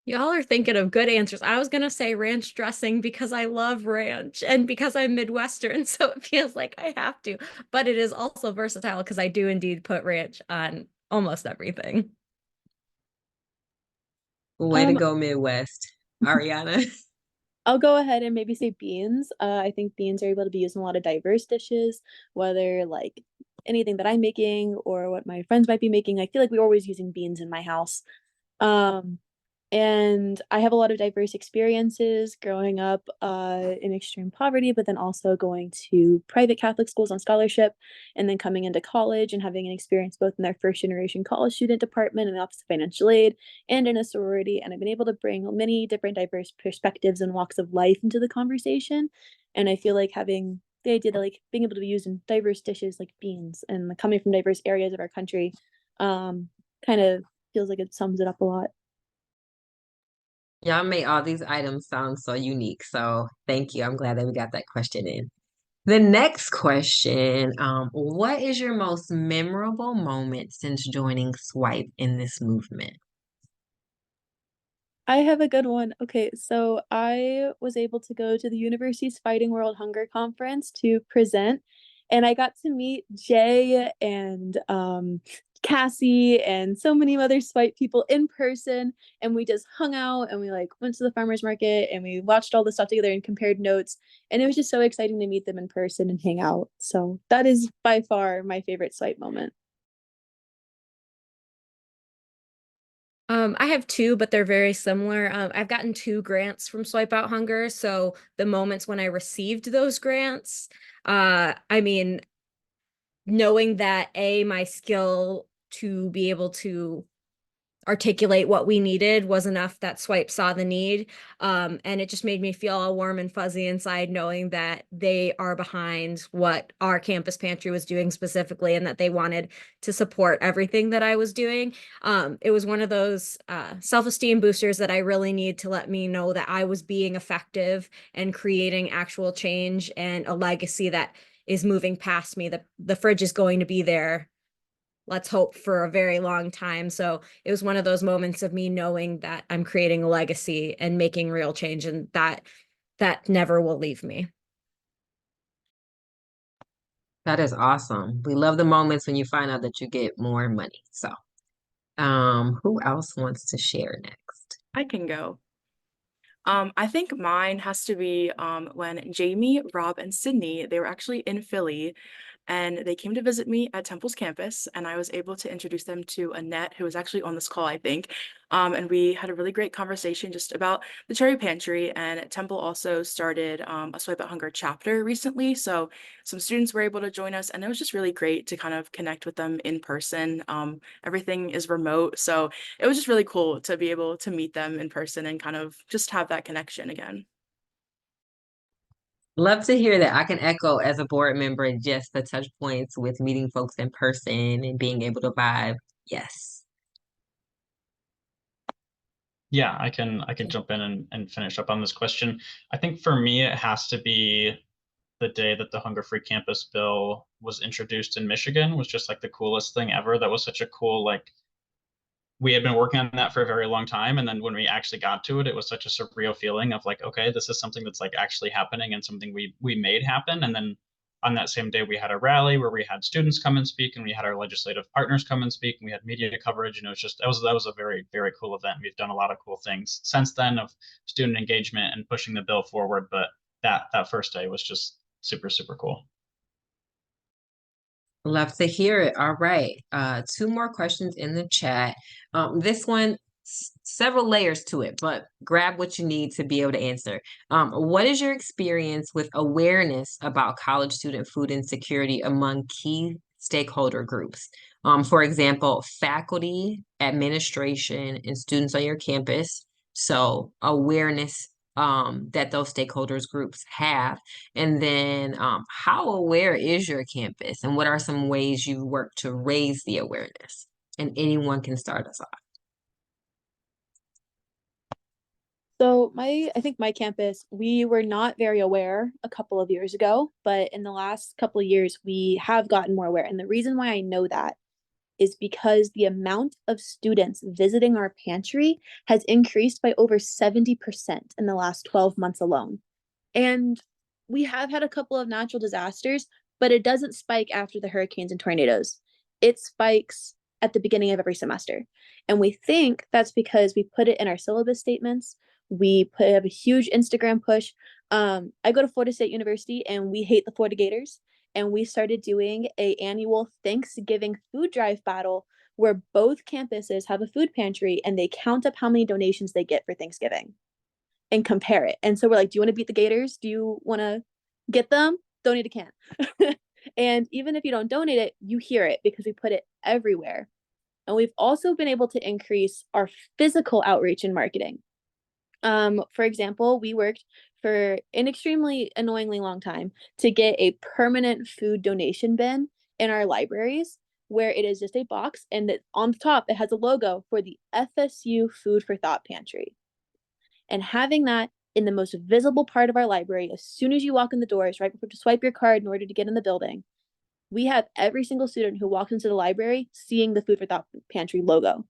Y'all are thinking of good answers. I was gonna say ranch dressing because I love ranch and because I'm Midwestern, so it feels like I have to. But it is also versatile because I do indeed put ranch on almost everything. Way to go, Midwest. Ariana. I'll go ahead and maybe say beans. I think beans are able to be used in a lot of diverse dishes, whether like anything that I'm making or what my friends might be making. I feel like we're always using beans in my house. Um, and I have a lot of diverse experiences growing up in extreme poverty, but then also going to private Catholic schools on scholarship, and then coming into college and having an experience both in their first generation college student department and the Office of Financial Aid and in a sorority. And I've been able to bring many different diverse perspectives and walks of life into the conversation. And I feel like having the idea that like being able to be used in diverse dishes like beans and coming from diverse areas of our country kind of feels like it sums it up a lot. Y'all made all these items sound so unique. So thank you. I'm glad that we got that question in. The next question, what is your most memorable moment since joining Swipe in this movement? I have a good one. Okay, so I was able to go to the university's Fighting World Hunger Conference to present, and I got to meet Jay and Cassie and so many other Swipe people in person, and we just hung out and we like went to the farmers market and we watched all the stuff together and compared notes, and it was just so exciting to meet them in person and hang out. So that is by far my favorite Swipe moment. I have two, but they're very similar. I've gotten two grants from Swipe Out Hunger. So the moments when I received those grants, I mean, knowing that my skill to be able to articulate what we needed was enough that Swipe saw the need. And it just made me feel all warm and fuzzy inside knowing that they are behind what our campus pantry was doing specifically and that they wanted to support everything that I was doing. It was one of those self-esteem boosters that I really need to let me know that I was being effective and creating actual change and a legacy that is moving past me. The fridge is going to be there, let's hope, for a very long time. So it was one of those moments of me knowing that I'm creating a legacy and making real change, and that never will leave me. That is awesome. We love the moments when you find out that you get more money. So, who else wants to share next? I can go. I think mine has to be when Jamie, Rob, and Sydney, they were actually in Philly and they came to visit me at Temple's campus, and I was able to introduce them to Annette, who was actually on this call, I think. And we had a really great conversation just about the Cherry Pantry. And Temple also started a Swipe Out Hunger chapter recently, so some students were able to join us, and it was just really great to kind of connect with them in person. Everything is remote, so it was just really cool to be able to meet them in person and kind of just have that connection again. Love to hear that. I can echo as a board member just the touch points with meeting folks in person and being able to vibe. Yes. Yeah, I can jump in and finish up on this question. I think for me, it has to be the day that the Hunger Free Campus bill was introduced in Michigan was just like the coolest thing ever. That was such a cool, like, we had been working on that for a very long time. And then when we actually got to it, it was such a surreal feeling of like, okay, this is something that's like actually happening and something we made happen. And then on that same day, we had a rally where we had students come and speak, and we had our legislative partners come and speak, and we had media coverage. And it was just that was a very, very cool event. We've done a lot of cool things since then of student engagement and pushing the bill forward. But that first day was just super, super cool. Love to hear it. All right. Two more questions in the chat. This one, several layers to it, but grab what you need to be able to answer. What is your experience with awareness about college student food insecurity among key stakeholder groups? For example, faculty, administration, and students on your campus. So awareness that those stakeholders groups have. And then, how aware is your campus, and what are some ways you work to raise the awareness? And anyone can start us off. So I think my campus, we were not very aware a couple of years ago, but in the last couple of years, we have gotten more aware. And the reason why I know that is because the amount of students visiting our pantry has increased by over 70% in the last 12 months alone. And we have had a couple of natural disasters, but it doesn't spike after the hurricanes and tornadoes. It spikes at the beginning of every semester. And we think that's because we put it in our syllabus statements. Have a huge Instagram push. I go to Florida State University and we hate the Florida Gators. And we started doing a annual Thanksgiving food drive battle where both campuses have a food pantry and they count up how many donations they get for Thanksgiving and compare it. And so we're like, do you want to beat the Gators? Do you want to get them? Donate a can. And even if you don't donate it, you hear it because we put it everywhere. And we've also been able to increase our physical outreach and marketing. For example, we worked for an extremely annoyingly long time to get a permanent food donation bin in our libraries where it is just a box and on the top it has a logo for the FSU Food for Thought Pantry. And having that in the most visible part of our library, as soon as you walk in the doors, right before you swipe your card in order to get in the building, we have every single student who walks into the library seeing the Food for Thought Pantry logo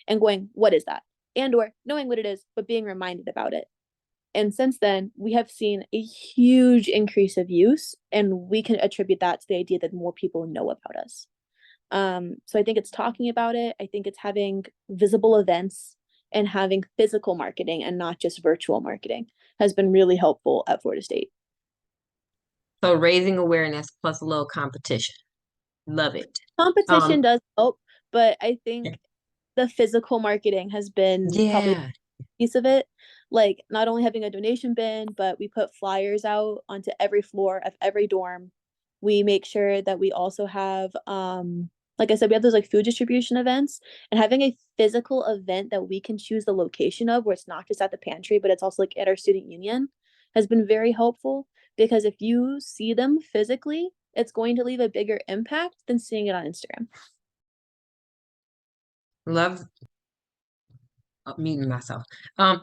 and going, what is that? And or knowing what it is, but being reminded about it. And since then, we have seen a huge increase of use, and we can attribute that to the idea that more people know about us. So I think it's talking about it. I think it's having visible events and having physical marketing and not just virtual marketing has been really helpful at Florida State. So raising awareness plus a little competition. Love it. Competition does help, but I think the physical marketing has been probably Yeah. a piece of it. Like not only having a donation bin, but we put flyers out onto every floor of every dorm. We make sure that we also have like I said, we have those like food distribution events, and having a physical event that we can choose the location of where it's not just at the pantry, but it's also like at our student union has been very helpful, because if you see them physically, it's going to leave a bigger impact than seeing it on Instagram. Love meeting myself.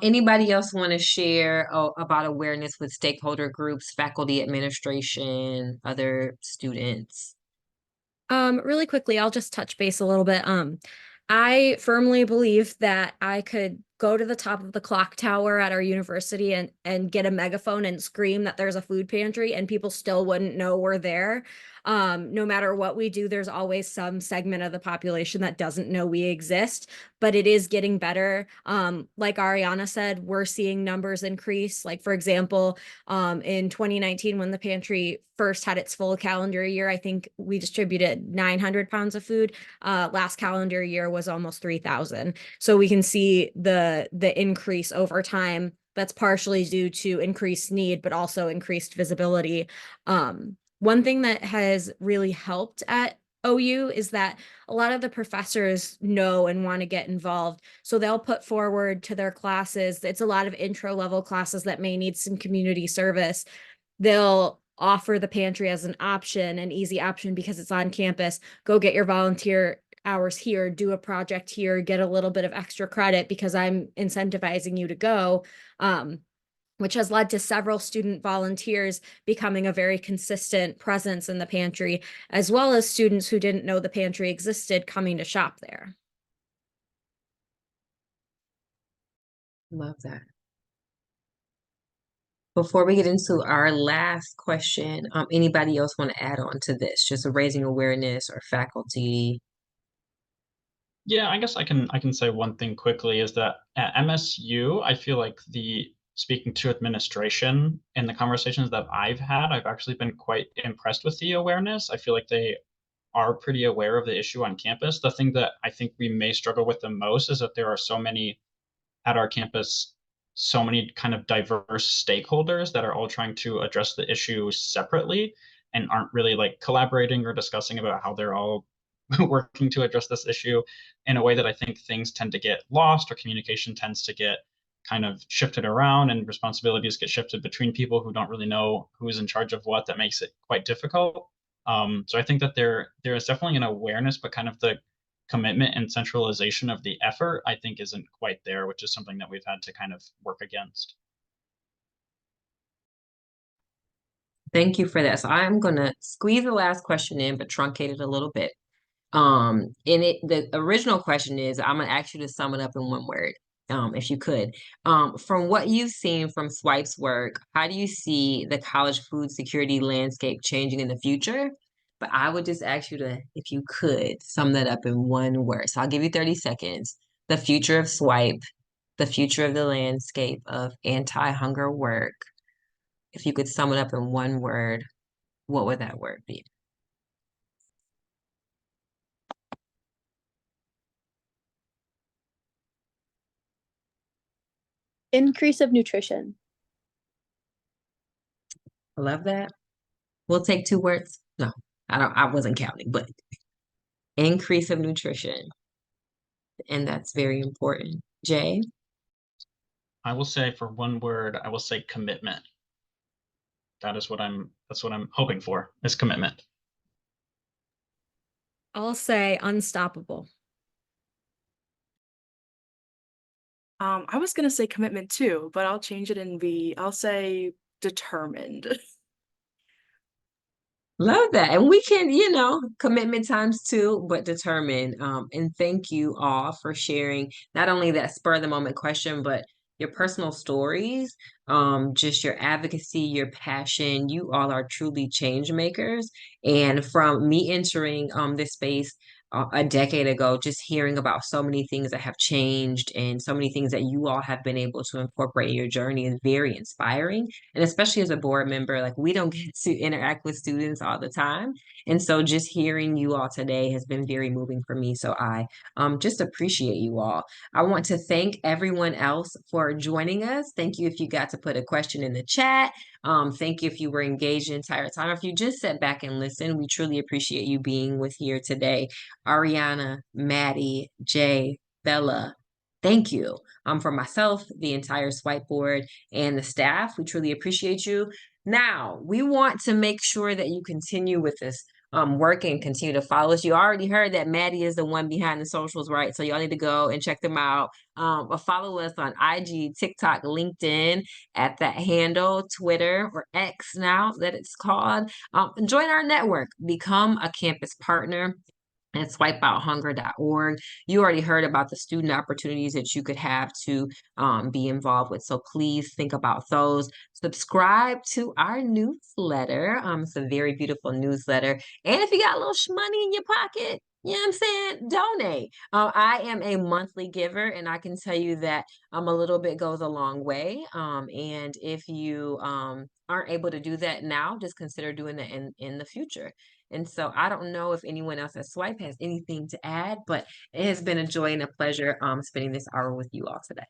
Anybody else want to share about awareness with stakeholder groups, faculty, administration, other students? Really quickly, I'll just touch base a little bit. I firmly believe that I could go to the top of the clock tower at our university and get a megaphone and scream that there's a food pantry and people still wouldn't know we're there. No matter what we do, there's always some segment of the population that doesn't know we exist, but it is getting better. Like Ariana said, we're seeing numbers increase. Like, for example, in 2019, when the pantry first had its full calendar year, I think we distributed 900 pounds of food. Last calendar year was almost 3,000. So we can see the increase over time. That's partially due to increased need, but also increased visibility. One thing that has really helped at OU is that a lot of the professors know and want to get involved. So they'll put forward to their classes. It's a lot of intro level classes that may need some community service. They'll offer the pantry as an option, an easy option because it's on campus. Go get your volunteer hours here, do a project here, get a little bit of extra credit because I'm incentivizing you to go. Which has led to several student volunteers becoming a very consistent presence in the pantry, as well as students who didn't know the pantry existed coming to shop there. Love that. Before we get into our last question, anybody else want to add on to this? Just raising awareness or faculty? Yeah, I guess I can say one thing quickly is that at MSU, I feel like the speaking to administration in the conversations that I've had, I've actually been quite impressed with the awareness. I feel like they are pretty aware of the issue on campus. The thing that I think we may struggle with the most is that there are so many at our campus, so many kind of diverse stakeholders that are all trying to address the issue separately and aren't really like collaborating or discussing about how they're all working to address this issue in a way that I think things tend to get lost or communication tends to get kind of shifted around and responsibilities get shifted between people who don't really know who's in charge of what. That makes it quite difficult. So I think that there is definitely an awareness, but kind of the commitment and centralization of the effort, I think, isn't quite there, which is something that we've had to kind of work against. Thank you for that. So I'm gonna squeeze the last question in, but truncate it a little bit. And the original question is, I'm gonna ask you to sum it up in one word, if you could. From what you've seen from Swipe's work, how do you see the college food security landscape changing in the future? But I would just ask you to, if you could, sum that up in one word. So I'll give you 30 seconds. The future of Swipe, the future of the landscape of anti-hunger work. If you could sum it up in one word, what would that word be? Increase of nutrition. I love that. We'll take two words. No, I wasn't counting, but increase of nutrition. And that's very important. Jay? I will say for one word, I will say commitment. That's what I'm hoping for is commitment. I'll say unstoppable. I was gonna say commitment too, but I'll change it and I'll say determined. Love that. And we can, commitment times two, but determined. And thank you all for sharing not only that spur of the moment question, but your personal stories, just your advocacy, your passion. You all are truly change makers. And from me entering this space, a decade ago, just hearing about so many things that have changed and so many things that you all have been able to incorporate in your journey is very inspiring. And especially as a board member, like we don't get to interact with students all the time. And so just hearing you all today has been very moving for me. So I just appreciate you all. I want to thank everyone else for joining us. Thank you if you got to put a question in the chat. Thank you if you were engaged the entire time. If you just sat back and listened, we truly appreciate you being with here today. Ariana, Maddie, Jay, Bella, thank you. For myself, the entire Swipe board, and the staff, we truly appreciate you. Now, we want to make sure that you continue with this work and continue to follow us. You already heard that Maddie is the one behind the socials, right? So y'all need to go and check them out. Follow us on IG, TikTok, LinkedIn at that handle, Twitter or X now that it's called. Join our network, become a campus partner at swipeouthunger.org. You already heard about the student opportunities that you could have to be involved with. So please think about those. Subscribe to our newsletter. It's a very beautiful newsletter. And if you got a little money in your pocket, you know what I'm saying? Donate. I am a monthly giver, and I can tell you that a little bit goes a long way. And if you aren't able to do that now, just consider doing that in the future. And so I don't know if anyone else at Swipe has anything to add, but it has been a joy and a pleasure spending this hour with you all today.